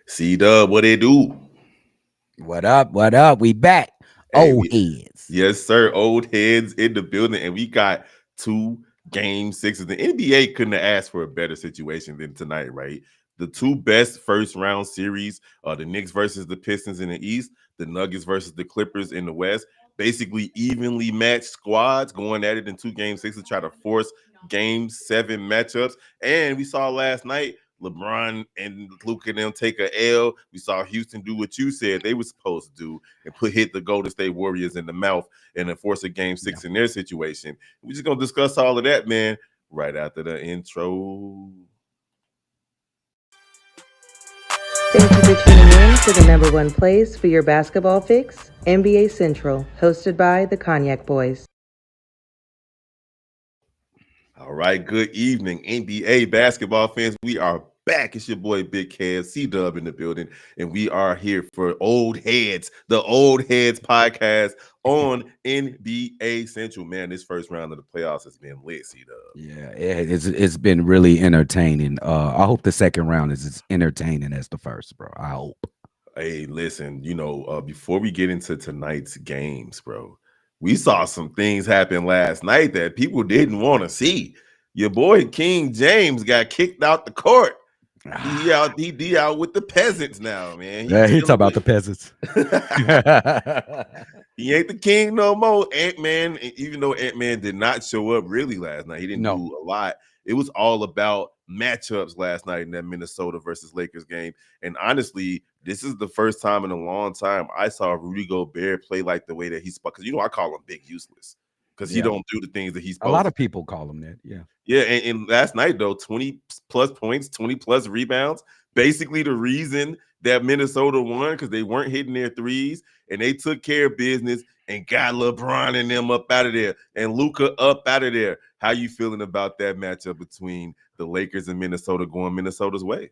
C Dub, what it do? What up? What up? We back. Hey, Old heads. yes, sir. Old heads in the building, and we got two game sixes. The NBA couldn't have asked for a better situation than tonight, right? The two best first round series are the Knicks versus the Pistons in the East, the Nuggets versus the Clippers in the West. Basically, evenly matched squads going at it in two game six to try to force game seven matchups. And we saw last night LeBron and Luka and them take a L. We saw Houston do what you said they were supposed to do and hit the Golden State Warriors in the mouth and enforce a game Yeah. six in their situation. We're just gonna discuss all of that, man, right after the intro. Thank you for tuning in to the number one place for your basketball fix, NBA Central, hosted by the Cognac Boys. All right, good evening, NBA basketball fans. We are back. It's your boy Big Kev C Dub in the building, and we are here for Old Heads, the Old Heads podcast on NBA Central. Man, this first round of the playoffs has been lit, C Dub. Yeah, it's been really entertaining. I hope the second round is as entertaining as the first, bro. I hope. Hey, listen, before we get into tonight's games, bro, we saw some things happen last night that people didn't want to see. Your boy King James got kicked out the court. He out with the peasants now, man. Yeah, he talk about the peasants. He ain't the king no more. Ant-Man, even though Ant-Man did not show up really last night, he didn't do a lot. It was all about matchups last night in that Minnesota versus Lakers game. And honestly, this is the first time in a long time I saw Rudy Gobert play like the way that he's supposed. Because I call him big useless because he don't do the things that he's supposed to. A lot of people call him that. Yeah. Yeah. And last night, though, 20 plus points, 20 plus rebounds. Basically, the reason that Minnesota won because they weren't hitting their threes and they took care of business and got LeBron and them up out of there and Luka up out of there. How you feeling about that matchup between the Lakers and Minnesota going Minnesota's way?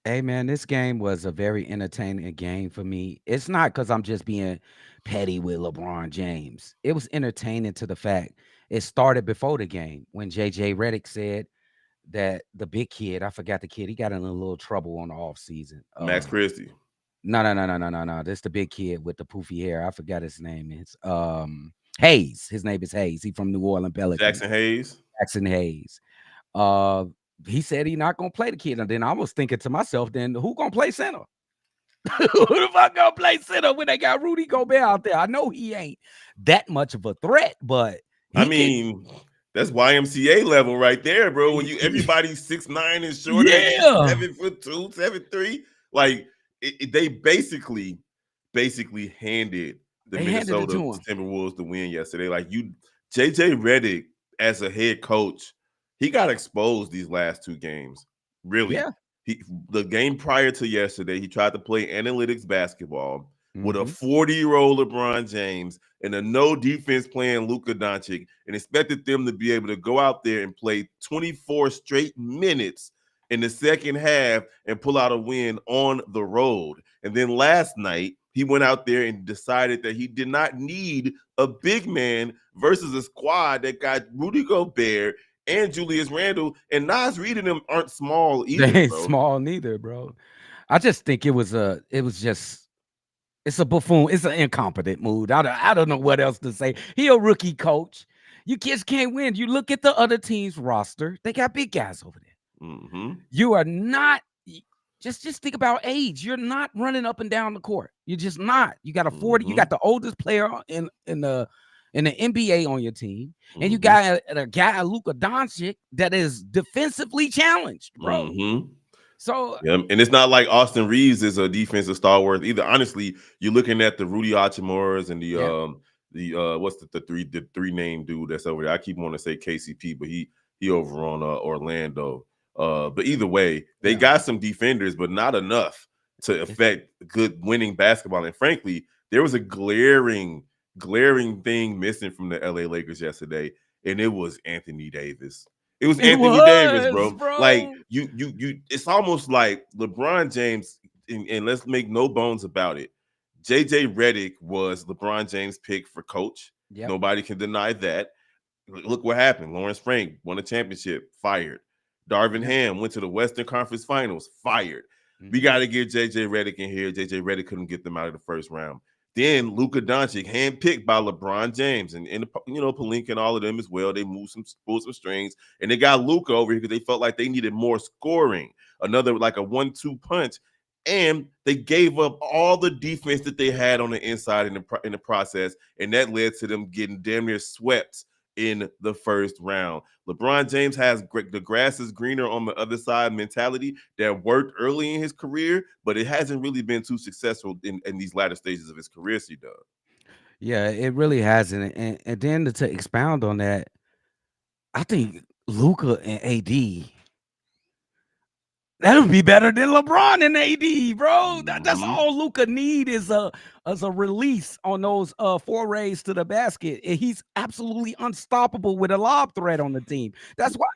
Hey, man, this game was a very entertaining game for me. It's not because I'm just being petty with LeBron James. It was entertaining to the fact it started before the game when JJ Redick said that the big kid, I forgot the kid, he got in a little trouble on the off season. Max Christie. No. This the big kid with the poofy hair. I forgot his name. It's Hayes. His name is Hayes. He from New Orleans Pelicans. Jackson Hayes. Jackson Hayes. He said he not gonna play the kid. And then I was thinking to myself, then who gonna play center? Who the fuck gonna play center when they got Rudy Gobert out there? I know he ain't that much of a threat, but that's YMCA level right there, bro. When everybody's 6'9" and shorter, 7'2", 7'3", like they basically handed the Minnesota Timberwolves the win yesterday. Like JJ Redick as a head coach, he got exposed these last two games. Really, yeah. The game prior to yesterday, he tried to play analytics basketball with a 40-year-old LeBron James and a no defense playing Luka Doncic and expected them to be able to go out there and play 24 straight minutes in the second half and pull out a win on the road. And then last night, he went out there and decided that he did not need a big man versus a squad that got Rudy Gobert and Julius Randle, and Nas Reed and them aren't small either. They ain't bro. small neither, bro. I just think it's a buffoon. It's an incompetent mood. I don't know what else to say. He a rookie coach. You kids can't win. You look at the other team's roster. They got big guys over there. Mm-hmm. You are not. Just think about age. You're not running up and down the court. You're just not. You got a 40. You got the oldest player in the NBA on your team, and you got a guy, Luka Doncic, that is defensively challenged, bro. So, and it's not like Austin Reeves is a defensive stalwart either. Honestly, you're looking at the Rudy Hachimura's and what's the three name dude that's over there. I keep wanting to say KCP, but he over on Orlando. But either way, they got some defenders, but not enough to affect good winning basketball. And frankly, there was a glaring thing missing from the LA Lakers yesterday, and it was Anthony Davis. It was Anthony Davis, bro. Like you it's almost like LeBron James, and let's make no bones about it. JJ Redick was LeBron James' pick for coach. Yep. Nobody can deny that. Look what happened. Lawrence Frank won a championship, fired. Darvin Ham went to the Western Conference Finals, fired. We got to get JJ Redick in here. JJ Redick couldn't get them out of the first round. Then Luka Doncic, handpicked by LeBron James and Pelinka and all of them as well. They pulled some strings, and they got Luka over here because they felt like they needed more scoring, another like a 1-2 punch, and they gave up all the defense that they had on the inside in the process, and that led to them getting damn near swept in the first round. LeBron James has the grass is greener on the other side mentality that worked early in his career, but it hasn't really been too successful in these latter stages of his career, C Dub. Yeah, it really hasn't. And then to expound on that, I think Luka and AD, that'll be better than LeBron and AD, bro. That's all Luka need is a release on those forays to the basket. And he's absolutely unstoppable with a lob threat on the team. That's why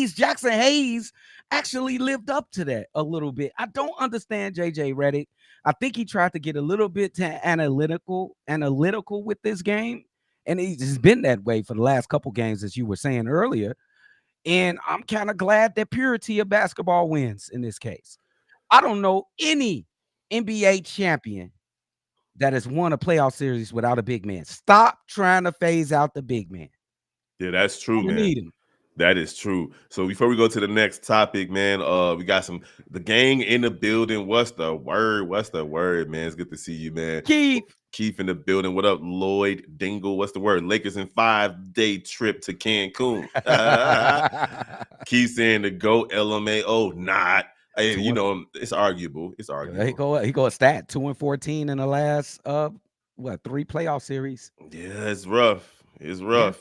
Jackson Hayes actually lived up to that a little bit. I don't understand JJ Redick. I think he tried to get a little bit analytical with this game. And he's been that way for the last couple games, as you were saying earlier. And I'm kind of glad that purity of basketball wins in this case. I don't know any NBA champion that has won a playoff series without a big man. Stop trying to phase out the big man. Yeah, that's true, man. Need him. That is true. So before we go to the next topic, man, we got the gang in the building. What's the word? Man? It's good to see you, man. Keith in the building. What up, Lloyd Dingle? What's the word? Lakers in 5-day trip to Cancun. Keith saying the GOAT LMAO, not. Hey, it's arguable. It's arguable. He go a stat 2-14 in the last 3 playoff series. Yeah, it's rough. Yeah.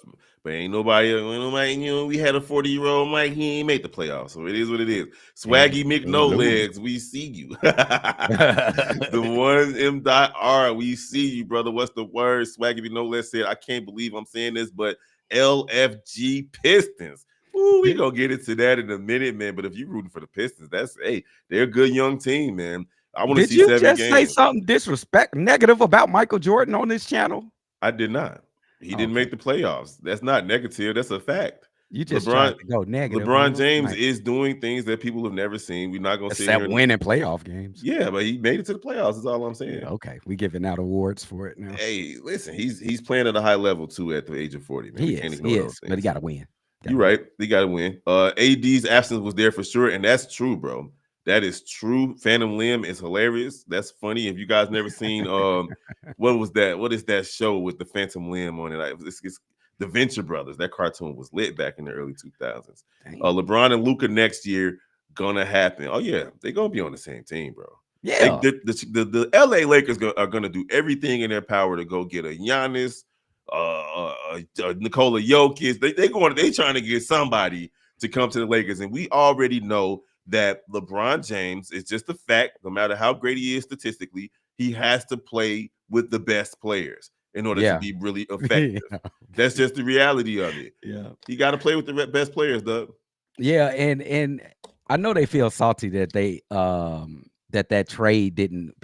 But ain't nobody, we had a 40-year-old Mike, he ain't made the playoffs. So it is what it is. Swaggy McNolegs, we see you. The one M.R, we see you, brother. What's the word? Swaggy McNolegs said, I can't believe I'm saying this, but LFG Pistons. Ooh, we gonna get into that in a minute, man. But if you're rooting for the Pistons, they're a good young team, man. I want to see 7 games. Did you just say something negative about Michael Jordan on this channel? I did not. He didn't make the playoffs. That's not negative. That's a fact. You just tried to go negative. LeBron James is doing things that people have never seen. We're not going to sit here and winning playoff games. Yeah, but he made it to the playoffs. That's all I'm saying. Okay, we giving out awards for it now. Hey, listen, he's playing at a high level too at the age of 40. Man. He is, but he got to win. You're right. He got to win. AD's absence was there for sure, and that's true, bro. That is true. Phantom Limb is hilarious. That's funny. If you guys never seen, what was that? What is that show with the Phantom Limb on it? It's the Venture Brothers. That cartoon was lit back in the early 2000s. LeBron and Luka next year gonna happen. Oh yeah, they're gonna be on the same team, bro. Yeah. The LA Lakers are gonna do everything in their power to go get a Giannis, Nikola Jokic. They trying to get somebody to come to the Lakers, and we already know that LeBron James is just a fact. No matter how great he is statistically, he has to play with the best players in order to be really effective. That's just the reality of it. Yeah, he got to play with the best players, Doug. Yeah, and I know they feel salty that they that trade didn't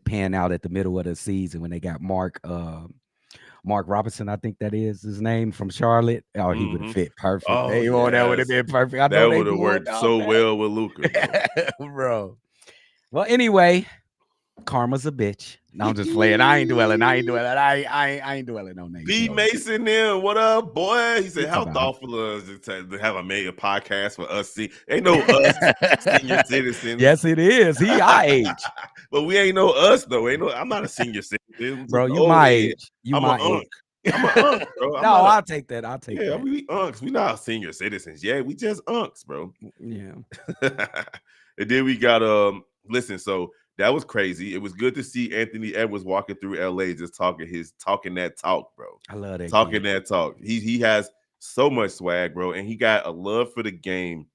pan out at the middle of the season when they got Mark Robinson, I think that is his name, from Charlotte. Oh, he would have fit perfect. Oh, that would have been perfect. I know that would have worked so well with Luka, bro. Well, anyway, karma's a bitch. No, I'm just playing. I ain't dwelling. I ain't dwelling on that. B Mason then, what up, boy? He said, how thoughtful of us to have a podcast for us. See, ain't no us senior citizens. Yes, it is. He our age. But we ain't no us, though. I'm not a senior citizen. Bro, you my age. I'm an unk. I'm an unk, bro. I'll take that. I'll take that. Yeah, we unks. We not senior citizens. Yeah, we just unks, bro. Yeah. And then we got listen, so that was crazy. It was good to see Anthony Edwards walking through LA just talking that talk, bro. I love that. Talking that talk. He has so much swag, bro, and he got a love for the game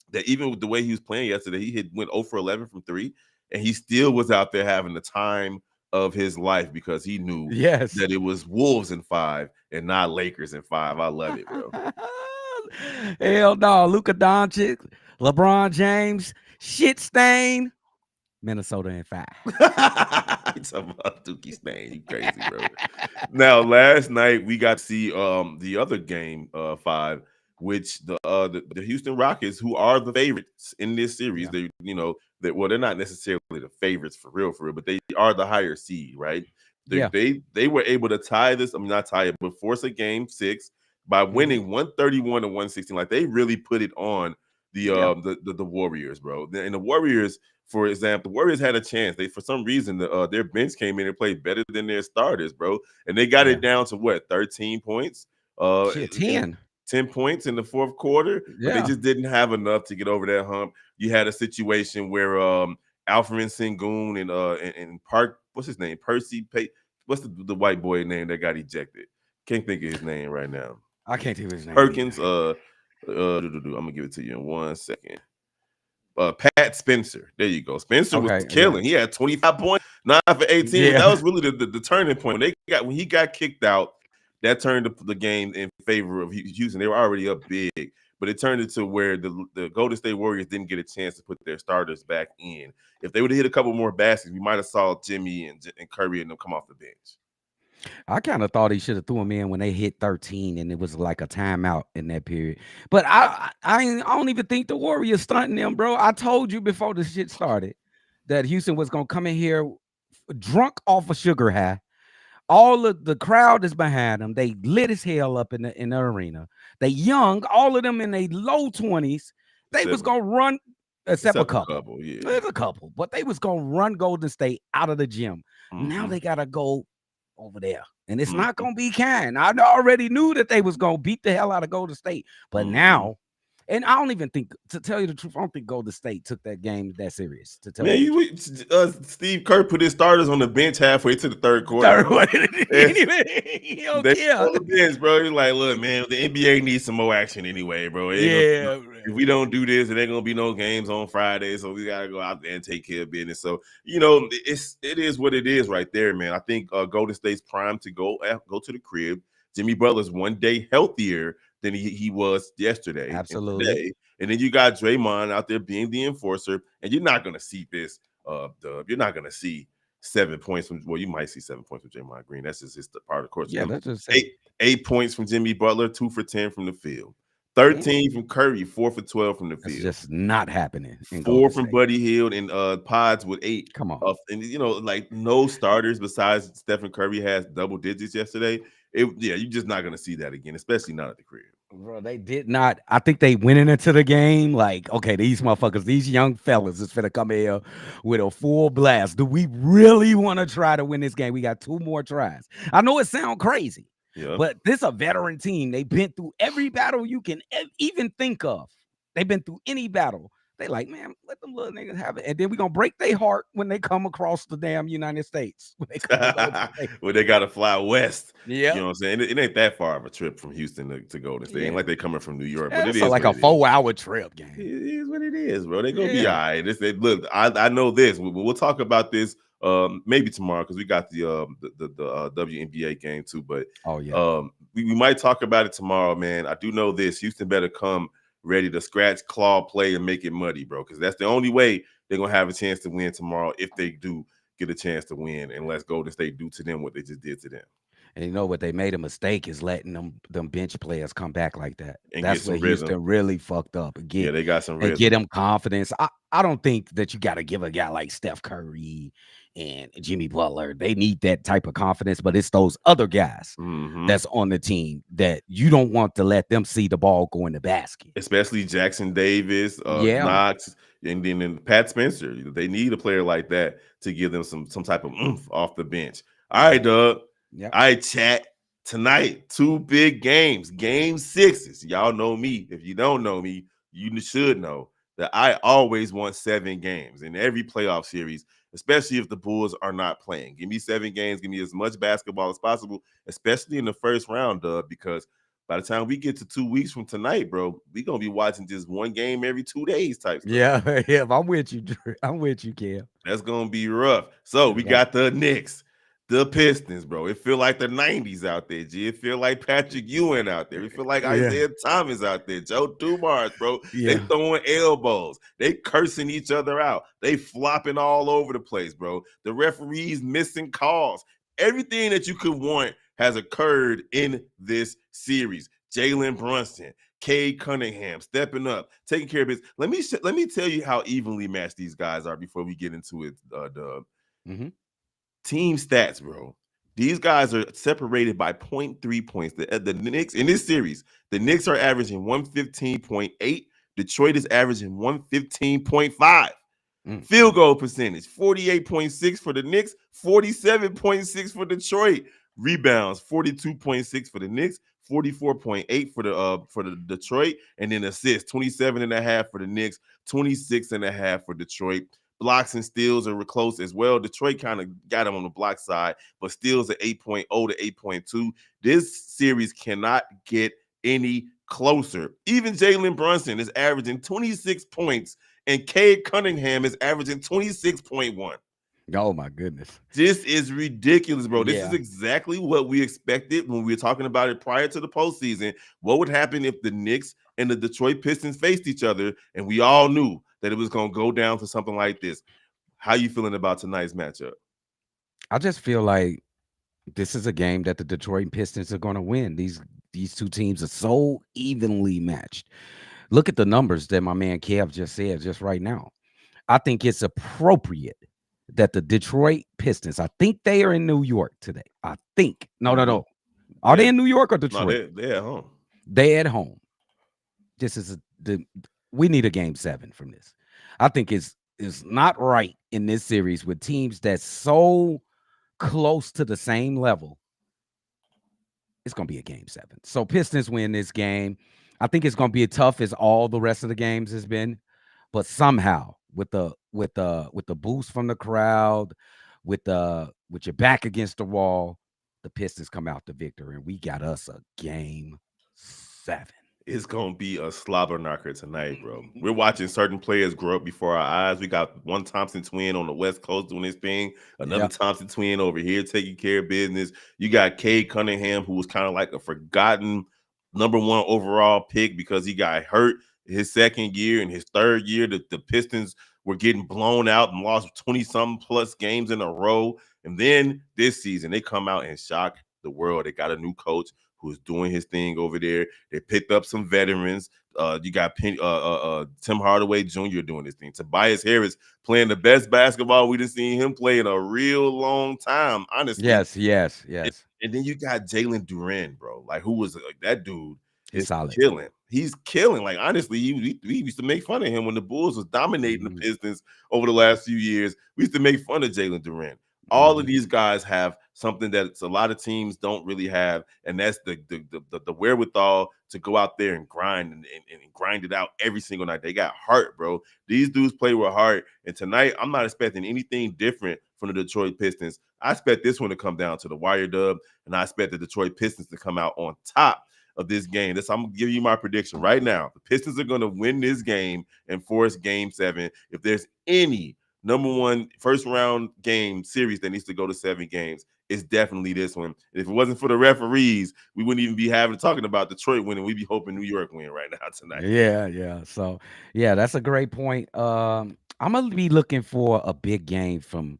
that even with the way he was playing yesterday, he went 0 for 11 from 3, and he still was out there having the time of his life because he knew that it was Wolves in 5 and not Lakers in 5. I love it, bro. Hell no, Luka Doncic, LeBron James, shit stain. Minnesota in 5. You talking about Dookie Stain? You crazy, bro. Now, last night we got to see the other game 5. which the Houston Rockets, who are the favorites in this series, they're not necessarily the favorites for real, but they are the higher seed, right? They were able to tie this. I mean, not tie it, but force a game 6 by winning 131 to 116. Like, they really put it on the Warriors, bro. And the Warriors, for example, the Warriors had a chance. They, for some reason, their bench came in and played better than their starters, bro. And they got it down to what, 13 points? 10 points in the fourth quarter, but they just didn't have enough to get over that hump. You had a situation where Alfred Sengun and Park, what's his name? What's the white boy name that got ejected? Can't think of his name right now. I can't think of his name. Perkins. I'm gonna give it to you in 1 second. Pat Spencer. There you go. Spencer was killing. He had 25 points, 9 for 18. Yeah. That was really the turning point. When he got kicked out, that turned the game in favor of Houston. They were already up big, but it turned into where the Golden State Warriors didn't get a chance to put their starters back in. If they would have hit a couple more baskets, we might have saw Jimmy and Curry and them come off the bench. I kind of thought he should have threw him in when they hit 13 and it was like a timeout in that period. But I don't even think the Warriors stunting them, bro. I told you before the shit started that Houston was going to come in here drunk off a sugar high. All of the crowd is behind them. They lit as hell up in the arena. They young, all of them in their low 20s. They was going to run, except a couple. There's a couple. But they was going to run Golden State out of the gym. Now they got to go over there. And it's not going to be kind. I already knew that they was going to beat the hell out of Golden State. But now, and I don't even think, to tell you the truth, I don't think Golden State took that game that serious. To tell you, Steve Kerr put his starters on the bench halfway to the third quarter. He don't care. On the bench, bro. He's like, look, man, the NBA needs some more action anyway, bro. If we don't do this, it ain't gonna be no games on Friday, so we gotta go out there and take care of business. So it is what it is right there, man. I think Golden State's primed to go to the crib. Jimmy Butler's one day healthier than he was yesterday. Absolutely. And then you got Draymond out there being the enforcer, and you're not going to see this. You're not going to see 7 points from. Well, you might see 7 points from Draymond Green. That's just part of the course. Yeah, that's just 8 points from Jimmy Butler, 2 for 10 from the field. 13 from Curry, 4 for 12 from the field. It's just not happening. 4 from Buddy Hield and Pods with 8. Come on. And like no starters besides Stephen Curry has double digits yesterday. You're just not gonna see that again, especially not at the crib. Bro, they did not. I think they went into the game like, okay, these motherfuckers, these young fellas is finna come here with a full blast. Do we really want to try to win this game? We got 2 more tries. I know it sounds crazy, but this a veteran team. They've been through every battle you can even think of. They've been through any battle. They like, man, let them little niggas have it. And then we're going to break their heart when they come across the damn United States. When they got to fly west. Yeah. You know what I'm saying? It ain't that far of a trip from Houston to Golden State. Ain't like they coming from New York. But it is like a 4-hour trip, gang. It is what it is, bro. They going to be all right. Look, I know this. We'll talk about this maybe tomorrow because we got the WNBA game too. But we might talk about it tomorrow, man. I do know this. Houston better come ready to scratch, claw, play, and make it muddy, bro. Because that's the only way they're going to have a chance to win tomorrow if they do get a chance to win, unless Golden State do to them what they just did to them. And you know what? They made a mistake is letting them bench players come back like that. And that's where Houston really fucked up. They got some rhythm. And get them confidence. I don't think that you got to give a guy like Steph Curry and Jimmy Butler. They need that type of confidence, but it's those other guys that's on the team that you don't want to let them see the ball go in the basket. Especially Jackson Davis, Knox, and then Pat Spencer. They need a player like that to give them some type of oomph off the bench. All right, Doug. Yep. All right, chat. Tonight, 2 big games. Game 6s. Y'all know me. If you don't know me, you should know that I always want 7 games in every playoff series, especially if the Bulls are not playing. Give me 7 games. Give me as much basketball as possible, especially in the first round, Doug, because by the time we get to 2 weeks from tonight, bro, we're going to be watching just 1 game every 2 days type stuff. Yeah, I'm with you, Drew. I'm with you, Kev. That's going to be rough. So we got the Knicks. The Pistons, bro. It feel like the 90s out there, G. It feel like Patrick Ewing out there. It feel like Isaiah Thomas out there. Joe Dumars, bro. They throwing elbows. They cursing each other out. They flopping all over the place, bro. The referees missing calls. Everything that you could want has occurred in this series. Jalen Brunson, Cade Cunningham stepping up, taking care of business. Let me tell you how evenly matched these guys are before we get into it, Dub. Mm-hmm. Team stats, bro. These guys are separated by 0.3 points. The Knicks in this series, the Knicks are averaging 115.8. Detroit is averaging 115.5. Field goal percentage, 48.6 for the Knicks, 47.6 for Detroit. Rebounds, 42.6 for the Knicks, 44.8 for the Detroit, and then assists, 27.5 for the Knicks, 26.5 for Detroit. Blocks and steals are close as well. Detroit kind of got them on the block side, but steals at 8.0 to 8.2. This series cannot get any closer. Even Jalen Brunson is averaging 26 points, and Cade Cunningham is averaging 26.1. Oh my goodness. This is ridiculous, bro. This Yeah. is exactly what we expected when we were talking about it prior to the postseason. What would happen if the Knicks and the Detroit Pistons faced each other, and we all knew that it was going to go down to something like this. How you feeling about tonight's matchup? I just feel like this is a game that the Detroit Pistons are going to win. These two teams are so evenly matched. Look at the numbers that my man Kev just said just right now. I think it's appropriate that the Detroit Pistons, I think they are in New York today. I think. No. Are they in New York or Detroit? No, they're at home. They're at home. This is we need a game 7 from this. I think it's not right in this series with teams that's so close to the same level. It's going to be a game 7. So Pistons win this game. I think it's going to be as tough as all the rest of the games has been, but somehow with the boost from the crowd, with your back against the wall, the Pistons come out the victor, and we got us a game 7. It's going to be a slobber knocker tonight, bro. We're watching certain players grow up before our eyes. We got one Thompson twin on the West Coast doing his thing, another Thompson twin over here taking care of business. You got Cade Cunningham, who was kind of like a forgotten #1 overall pick because he got hurt his second year. And his third year, the Pistons were getting blown out and lost 20-something plus games in a row. And then this season, they come out and shock the world. They got a new coach who's doing his thing over there. They picked up some veterans. You got Tim Hardaway Jr. doing his thing. Tobias Harris playing the best basketball we've seen him play in a real long time, honestly. Yes. And then you got Jalen Duren, bro. Like, who was like that dude? He's solid. Killing. He's killing. Like, honestly, we used to make fun of him when the Bulls was dominating the Pistons over the last few years. We used to make fun of Jalen Duren. All of these guys have something that a lot of teams don't really have, and that's the wherewithal to go out there and grind and grind it out every single night. They got heart, bro. These dudes play with heart, and tonight I'm not expecting anything different from the Detroit Pistons. I expect this one to come down to the wire, Dub, and I expect the Detroit Pistons to come out on top of this game. I'm going to give you my prediction right now. The Pistons are going to win this game and force game 7. If there's any #1 first round game series that needs to go to 7 games, it's definitely this one. And if it wasn't for the referees, we wouldn't even be talking about Detroit winning. We'd be hoping New York win right now tonight. Yeah. So that's a great point. I'm gonna be looking for a big game from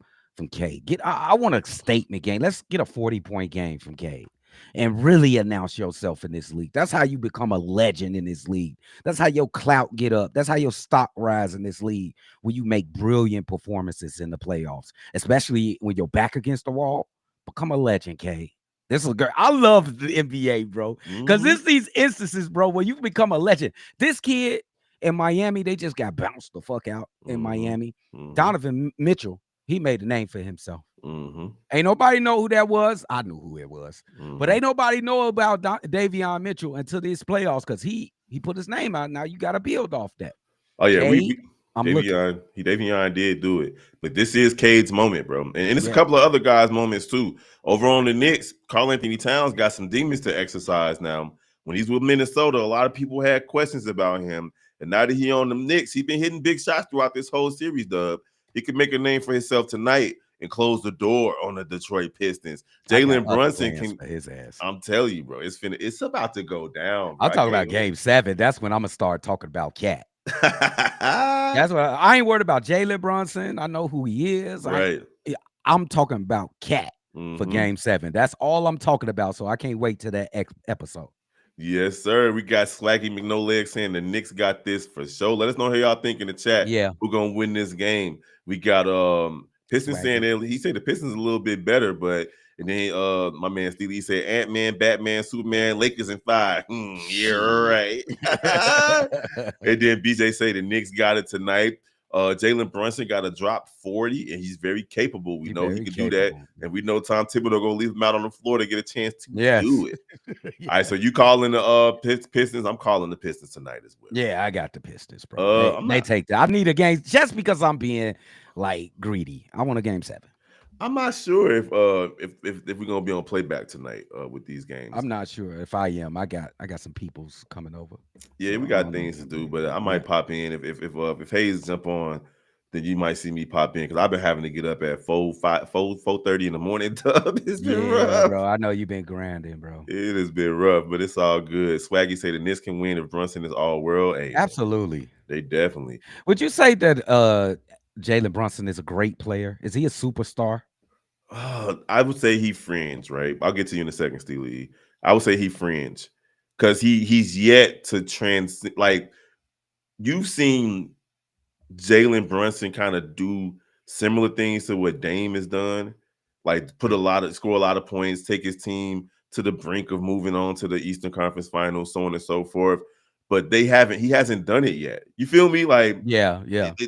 Cade. I want a statement game. Let's get a 40-point game from Cade and really announce yourself in this league. That's how you become a legend in this league. That's how your clout get up. That's how your stock rise in this league, when you make brilliant performances in the playoffs, especially when you're back against the wall. Become a legend, Cade. This is great. I love the NBA, bro, because it's these instances, bro, where you can become a legend. This kid in Miami, they just got bounced the fuck out in Miami. Donovan Mitchell, he made a name for himself. Ain't nobody know who that was. I knew who it was, but ain't nobody know about Davion Mitchell until these playoffs, because he put his name out. Now you got to build off that. Oh yeah, Davion did do it, but this is Cade's moment, bro, and it's a couple of other guys' moments too. Over on the Knicks, Karl Anthony Towns got some demons to exercise now. When he's with Minnesota, a lot of people had questions about him, and now that he on the Knicks, he's been hitting big shots throughout this whole series. Dub, he could make a name for himself tonight and close the door on the Detroit Pistons. Jalen Brunson can his ass. I'm telling you, bro, it's about to go down. I'm talking about game 7. That's when I'm gonna start talking about Cat. That's what I ain't worried about. Jalen Brunson, I know who he is. Right. I'm talking about Cat for game 7. That's all I'm talking about. So I can't wait to that episode. Yes, sir. We got Swaggy McNoleg saying the Knicks got this for sure. Let us know how y'all think in the chat. Yeah, Who gonna win this game? We got Pistons saying Swaggy. that he said the Pistons a little bit better, but and then my man Steve Lee said Ant-Man, Batman, Superman, Lakers in 5. Yeah, Shit. right. And then BJ say the Knicks got it tonight. Jalen Brunson got to drop 40, and he's very capable. We He know he very can do that, capable. and we know Tom Thibodeau gonna leave him out on the floor to get a chance to Yes. do it. All right, so you calling the Pistons? I'm calling the Pistons tonight as well. Yeah, I got the Pistons, bro. I'm They not. take that. I need a game just because I'm being like greedy. I want a game 7. I'm not sure if we're gonna be on playback tonight with these games. I'm not sure if I am. I got some peoples coming over. Yeah, So we I got don't know. things to do, but I Yeah. might pop in if Hayes jump on, then you might see me pop in because I've been having to get up at 4:30 in the morning. Dub, it's been Yeah, rough. bro. I know you've been grinding, bro. It has been rough, but it's all good. Swaggy say the Knicks can win if Brunson is all world. Hey, Absolutely. they definitely. Would you say that Jalen Brunson is a great player? Is he a superstar? I would say he fringe, right? I'll get to you in a second, Steely. I would say he fringe because he's yet to like you've seen Jalen Brunson kind of do similar things to what Dame has done, like score a lot of points, take his team to the brink of moving on to the Eastern Conference Finals, so on and so forth. But he hasn't done it yet. You feel me? Like Yeah.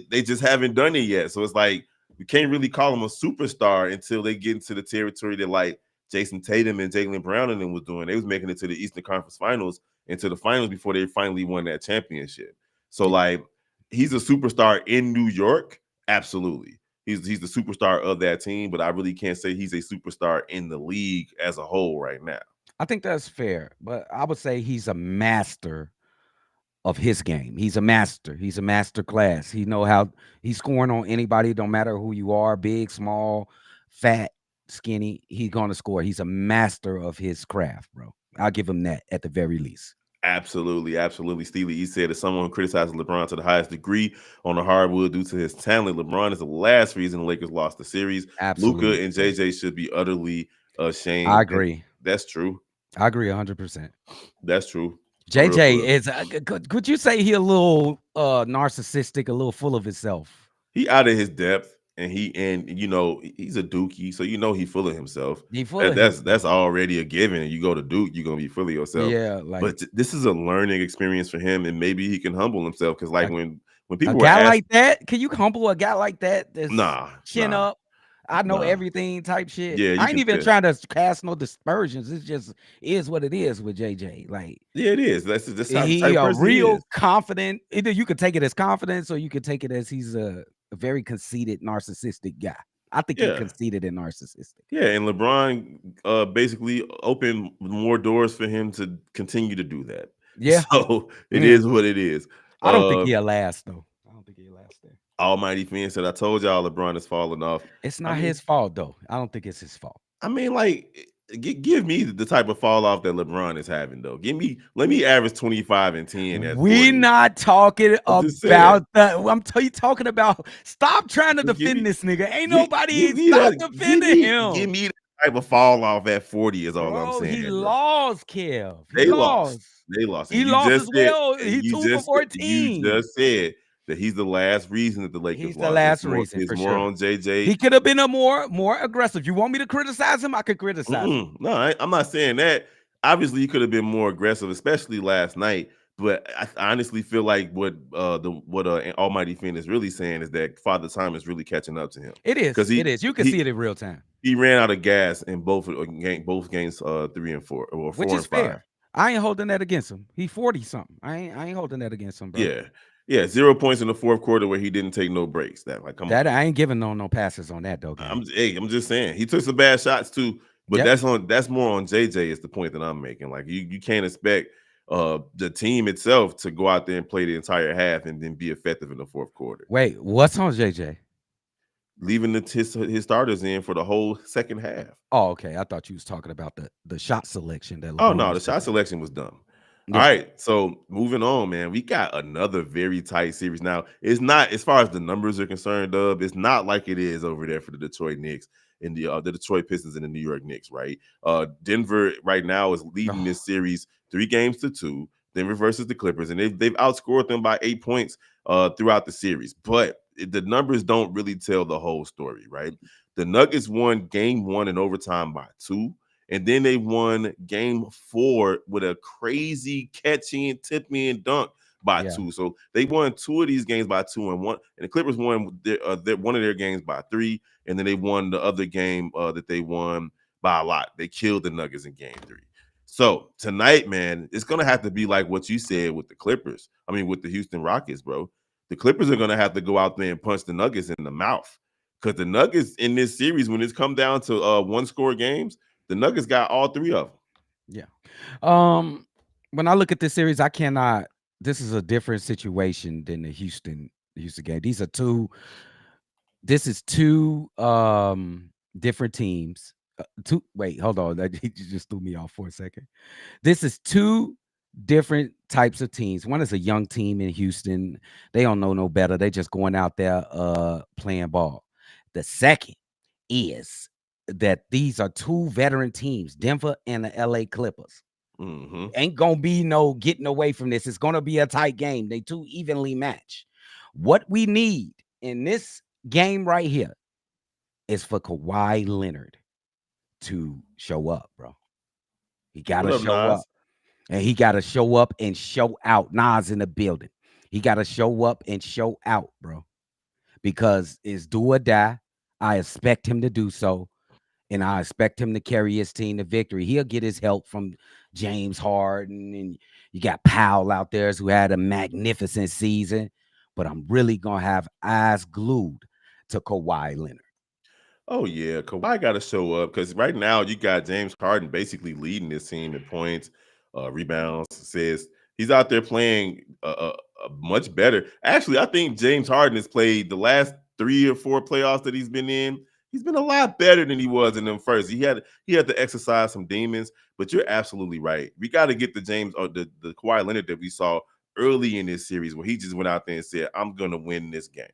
they just haven't done it yet. So it's like we can't really call him a superstar until they get into the territory that like Jason Tatum and Jaylen Brown and them was doing. They was making it to the Eastern Conference Finals and to the finals before they finally won that championship. So like he's a superstar in New York, absolutely. He's the superstar of that team, but I really can't say he's a superstar in the league as a whole right now. I think that's fair, but I would say he's a master of his game. He's a master. He's a master class. He know how he's scoring on anybody, don't matter who you are, big, small, fat, skinny, he's going to score. He's a master of his craft, bro. I'll give him that at the very least. Absolutely. Steely, he said, as someone criticizes LeBron to the highest degree on the hardwood due to his talent, LeBron is the last reason the Lakers lost the series. Absolutely. Luka and JJ should be utterly ashamed. I agree. That's true. I agree 100%. That's true. JJ is, could you say he a little narcissistic, a little full of himself? He out of his depth. And he's a Dookie, so he full of himself. That's already a given. And you go to Duke, you're gonna be full of yourself. Yeah, but this is a learning experience for him, and maybe he can humble himself. Because like when people a guy like that, can you humble a guy like that? That's chin up. I know everything type shit. Yeah, I ain't even trying to cast no dispersions. It just is what it is with JJ. Like, yeah, it is. That's how he a real confident. Either you could take it as confidence, or you could take it as he's a very conceited, narcissistic guy. I think he's conceited and narcissistic. Yeah, and LeBron basically opened more doors for him to continue to do that. Yeah. So it is what it is. I don't think he'll last, though. I don't think he'll last there. Almighty fan said, I told y'all LeBron is falling off. It's not his fault, though. I don't think it's his fault. I mean, like, give me the type of fall off that LeBron is having, though. Let me average 25 and 10. We're not talking about that. Talking about. Stop trying to defend this nigga. Ain't nobody defending him. Give me the type of fall off at 40 is all I'm saying. He lost, Kev. They lost. They lost. He lost as well. He 2 for 14. You just said that he's the last reason that the Lakers lost. He's the last reason. It's more on JJ. He could have been a more aggressive. You want me to criticize him? I could criticize him. No, I'm not saying that. Obviously, he could have been more aggressive, especially last night. But I honestly feel like what Almighty Finn is really saying is that Father Time is really catching up to him. It is. It is. You can see it in real time. He ran out of gas in both games 3 and 4, or 4 and 5. Fair. I ain't holding that against him. He 40 something. I ain't holding that against him, bro. Yeah, 0 points in the fourth quarter where he didn't take no breaks. Come on. I ain't giving no passes on that though. I'm just saying he took some bad shots too, but that's more on JJ is the point that I'm making. Like you can't expect the team itself to go out there and play the entire half and then be effective in the fourth quarter. Wait, what's on JJ? Leaving his starters in for the whole second half. Oh, okay. I thought you was talking about the shot selection. No, the shot selection was dumb. All right, so moving on, man. We got another very tight series. Now, it's not as far as the numbers are concerned, Dub. It's not like it is over there for the Detroit Knicks and the Detroit Pistons and the New York Knicks, right? Denver right now is leading this series 3-2. Denver versus the Clippers, and they've outscored them by 8 points throughout the series. But the numbers don't really tell the whole story, right? The Nuggets won Game 1 in overtime by 2. And then they won Game 4 with a crazy catch-in, tip-in dunk by 2. So they won 2 of these games by 2, and the Clippers won one of their games by 3, and then they won the other game that they won by a lot. They killed the Nuggets in Game 3. So tonight, man, it's gonna have to be like what you said with the Clippers. I mean, with the Houston Rockets, bro. The Clippers are gonna have to go out there and punch the Nuggets in the mouth, because the Nuggets in this series, when it's come down to one-score games, the Nuggets got all 3 of them. Yeah. When I look at this series, I cannot. This is a different situation than the Houston game. This is two different teams. Wait, hold on. You just threw me off for a second. This is 2 different types of teams. One is a young team in Houston. They don't know no better. They just going out there playing ball. The second is that these are 2 veteran teams, Denver and the LA Clippers. Ain't gonna be no getting away from this. It's gonna be a tight game. They 2 evenly matched. What we need in this game right here is for Kawhi Leonard to show up, bro. He gotta show up. And he gotta show up and show out. Nas in the building. He gotta show up and show out, bro. Because it's do or die. I expect him to do so. And I expect him to carry his team to victory. He'll get his help from James Harden, and you got Powell out there who had a magnificent season. But I'm really gonna have eyes glued to Kawhi Leonard. Oh yeah, Kawhi got to show up, because right now you got James Harden basically leading this team in points, rebounds, assists. He's out there playing much better. Actually, I think James Harden has played the last 3 or 4 playoffs that he's been in. He's been a lot better than he was in them first. He had to exercise some demons, but you're absolutely right. We got to get the the Kawhi Leonard that we saw early in this series, where he just went out there and said, "I'm gonna win this game.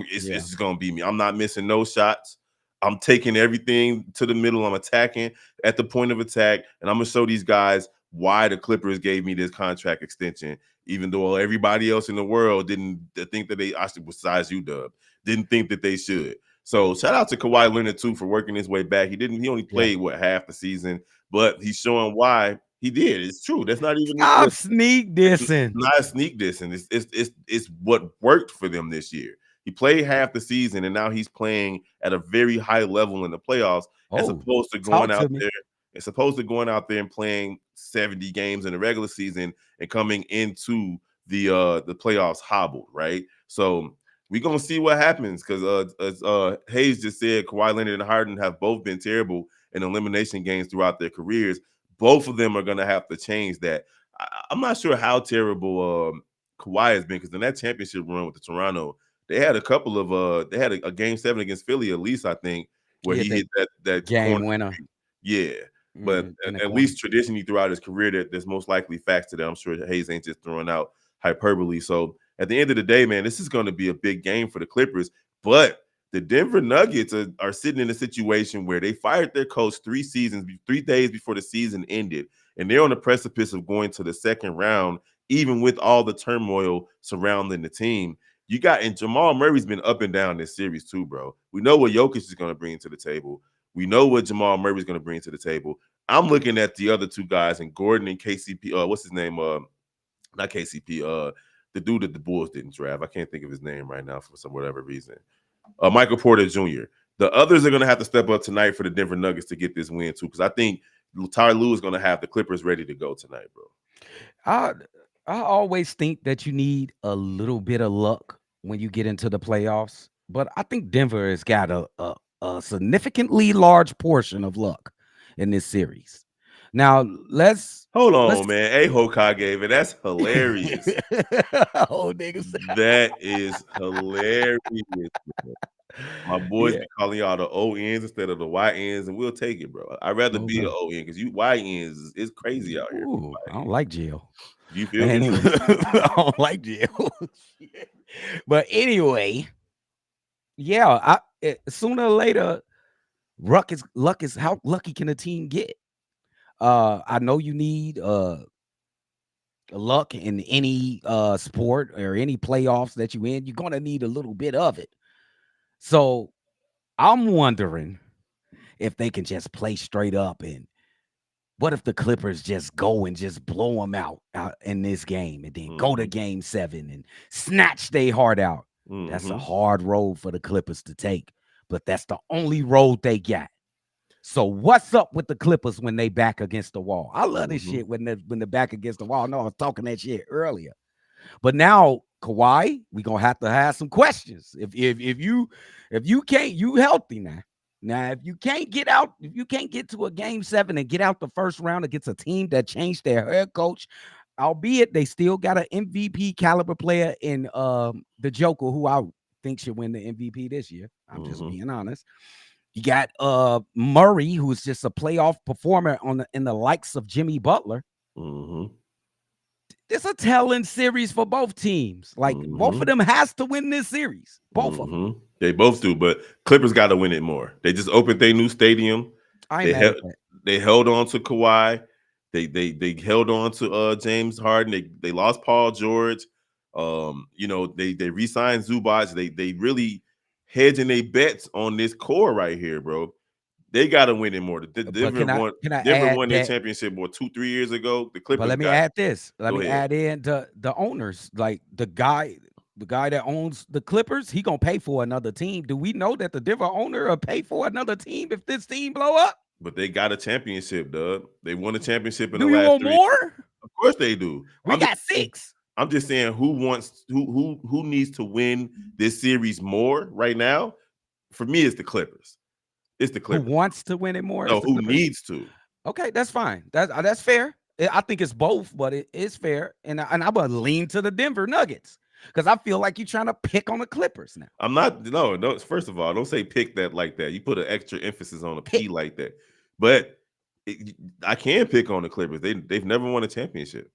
It's just gonna be me. I'm not missing no shots. I'm taking everything to the middle. I'm attacking at the point of attack, and I'm gonna show these guys why the Clippers gave me this contract extension, even though everybody else in the world didn't think that besides you, Dub, didn't think that they should." So shout out to Kawhi Leonard too for working his way back. He only played half the season, but he's showing why he did. It's true. That's not even sneak dissing. Not sneak dissing. It's what worked for them this year. He played half the season, and now he's playing at a very high level in the playoffs, as opposed to going out there. As opposed to going out there and playing 70 games in the regular season and coming into the playoffs hobbled, right? So we're gonna see what happens, because as Headz just said, Kawhi Leonard and Harden have both been terrible in elimination games throughout their careers. Both of them are gonna have to change that. I'm not sure how terrible Kawhi has been, because in that championship run with the Toronto, they had a couple of they had a game 7 against Philly, at least, I think, where he hit that game winner. Yeah. But at least traditionally throughout his career, there's most likely facts to that. I'm sure Headz ain't just throwing out hyperbole. So at the end of the day, man, this is going to be a big game for the Clippers. But the Denver Nuggets are sitting in a situation where they fired their coach 3 days before the season ended, and they're on the precipice of going to the second round, even with all the turmoil surrounding the team. And Jamal Murray's been up and down this series too, bro. We know what Jokic is going to bring to the table. We know what Jamal Murray is going to bring to the table. I'm looking at the other 2 guys, and Gordon and KCP. What's his name? Not KCP. The dude that the Bulls didn't draft. I can't think of his name right now for whatever reason. Michael Porter Jr. The others are going to have to step up tonight for the Denver Nuggets to get this win too, because I think Ty Lue is going to have the Clippers ready to go tonight, bro. I always think that you need a little bit of luck when you get into the playoffs, but I think Denver has got a significantly large portion of luck in this series. Now let's man. Hey, Hokage, man, that's hilarious. Oh, niggas, that is hilarious. My boys be calling y'all the O ends instead of the Y ends, and we'll take it, bro. I'd rather be an O end because you Y ends is crazy out here. Ooh, I don't like jail. You feel me? I don't like jail. But anyway, yeah, sooner or later, luck is how lucky can a team get? I know you need luck in any sport or any playoffs that you in. You're gonna need a little bit of it. So I'm wondering if they can just play straight up, and what if the Clippers just go and just blow them out in this game and then go to game 7 and snatch their heart out. That's a hard road for the Clippers to take, but that's the only road they got. So what's up with the Clippers when they back against the wall? I love this shit when they're back against the wall. I know I was talking that shit earlier, but now Kawhi, we gonna have some questions. If you can't, you healthy now. Now, if you can't get to a game 7 and get out the first round against a team that changed their head coach, albeit they still got an MVP caliber player in the Joker, who I think should win the MVP this year. I'm just being honest. You got Murray, who's just a playoff performer in the likes of Jimmy Butler. It's a telling series for both teams. Like both of them has to win this series. Both of them. They both do, but Clippers got to win it more. They just opened their new stadium. They held on to Kawhi. They held on to James Harden. They lost Paul George. They re-signed Zubac. They really hedging their bets on this core right here, bro. They got to win it more. Denver won their championship 2-3 years ago. The Clippers. But let me add this. Let me add in the owners, like the guy that owns the Clippers. He gonna pay for another team. Do we know that the Denver owner will pay for another team if this team blow up? But they got a championship, Doug. They won a championship in the last 3. Do you want more? Of course they do. We got 6. I'm just saying who needs to win this series more right now? For me, it's the Clippers. It's the Clippers. Who wants to win it more? No, who needs to? Okay, that's fine. That's fair. I think it's both, but it is fair. And I would lean to the Denver Nuggets because I feel like you're trying to pick on the Clippers now. I'm not. No. First of all, don't say pick that like that. You put an extra emphasis on a P like that. But I can pick on the Clippers. They've never won a championship.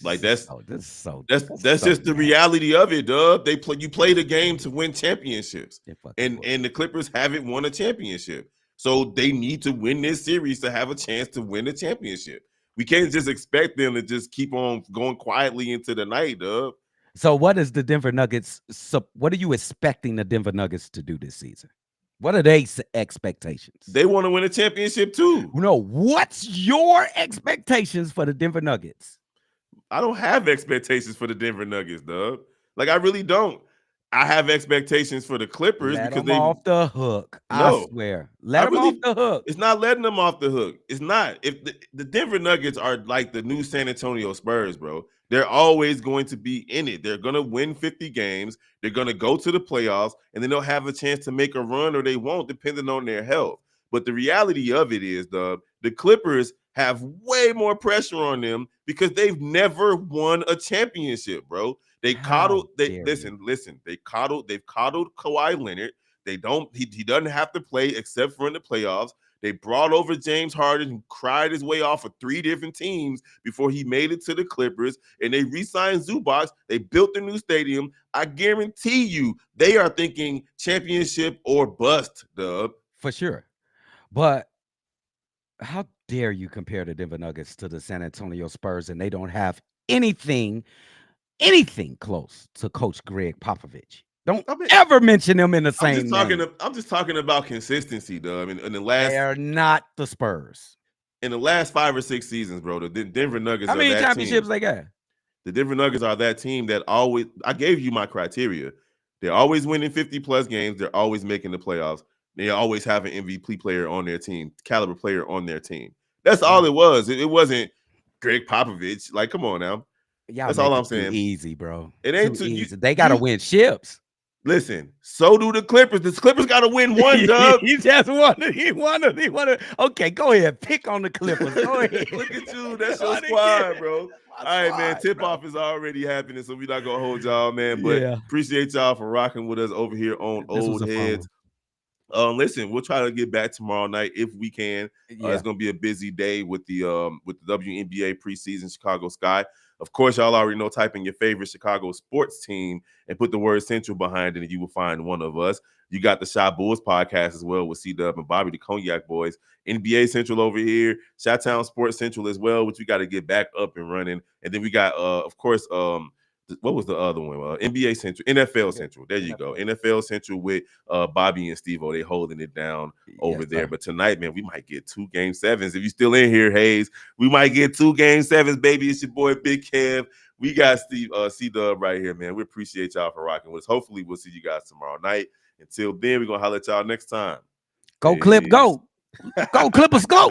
Like that's just the reality of it, Dub. You play the game to win championships, and the Clippers haven't won a championship, so they need to win this series to have a chance to win a championship. We can't just expect them to just keep on going quietly into the night, Dub. So, what is the Denver Nuggets? What are you expecting the Denver Nuggets to do this season? What are their expectations? They want to win a championship too. No, what's your expectations for the Denver Nuggets? I don't have expectations for the Denver Nuggets, Doug. Like I really don't. I have expectations for the Clippers because they off the hook. I swear, let them off the hook. It's not letting them off the hook. It's not. If the Denver Nuggets are like the new San Antonio Spurs, bro. They're always going to be in it. They're going to win 50 games. They're going to go to the playoffs, and then they'll have a chance to make a run or they won't, depending on their health. But the reality of it is, the Clippers have way more pressure on them because they've never won a championship, bro. They've coddled Kawhi Leonard. He doesn't have to play except for in the playoffs. They brought over James Harden, who cried his way off of 3 different teams before he made it to the Clippers, and they re-signed Zubac. They built a new stadium. I guarantee you they are thinking championship or bust, Dub. For sure. But how dare you compare the Denver Nuggets to the San Antonio Spurs, and they don't have anything close to Coach Greg Popovich? Don't ever mention them in the same name. I'm just talking about consistency, though. I mean, they are not the Spurs. In the last 5 or 6 seasons, bro, the Denver Nuggets. How many championships they got? The Denver Nuggets are that team that always. I gave you my criteria. They're always winning 50+ games. They're always making the playoffs. They always have an MVP player on their team, caliber player on their team. That's all it was. It wasn't Greg Popovich. Like, come on now. That's all I'm saying. Easy, bro. It ain't too easy. They got to win ships. Listen, so do the Clippers. The Clippers got to win one, Dub. He just wanted. He wanted. Okay, go ahead. Pick on the Clippers. Go ahead. Look at you. That's your squad, bro. All right, man. Tip off is already happening, so we're not gonna hold y'all, man. But appreciate y'all for rocking with us over here on Old Heads. Listen, we'll try to get back tomorrow night if we can. It's gonna be a busy day with the WNBA preseason Chicago Sky. Of course, y'all already know. Type in your favorite Chicago sports team and put the word Central behind it, and you will find one of us. You got the Shot Bulls podcast as well with C Dub and Bobby, the Cognac Boys. NBA Central over here, Chi-Town Sports Central as well, which we got to get back up and running. And then we got, of course, what was the other one? NBA Central, NFL Central. There you go. NFL Central with Bobby and Steve-O. They holding it down over there. But tonight, man, we might get 2 Game 7s. If you still in here, Hayes, we might get 2 Game 7s, baby. It's your boy, Big Kev. We got Steve C Dub right here, man. We appreciate y'all for rocking with us. Hopefully, we'll see you guys tomorrow night. Until then, we're going to holler at y'all next time. Go Clip, go. Go Clippers, go.